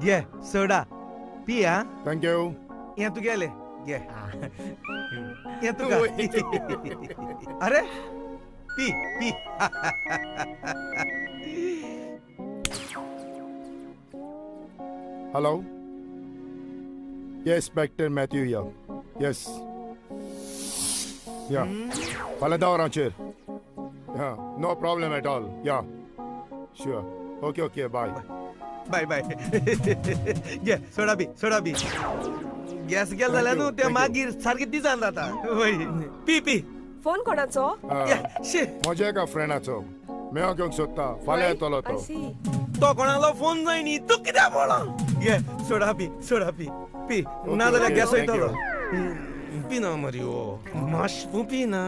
घे सोडा पी हा थँक्यू. या तू गेले घे या तू का अरे P P Hello? Yes, Spectre Matthew here. Yes. Yeah. Paladar chair. Yeah, no problem at all. Yeah. Sure. Okay, bye. Bye bye घे सोडा पी गॅस गेला झाल्यानं त्या मागीर सारखी ती जाता होय पी पी फोन कोणाचो? शे म्हज्या एका फ्रेंडाचो मेळ घेवंक सोदता फाल्यां येतलो तो. I see. तो कोणाला फोन जाय न्ही तू कित्याक बोला घे सोडा पी पी ना जाल्यार गॅस वयतलो पी ना मरी ओ माश पी ना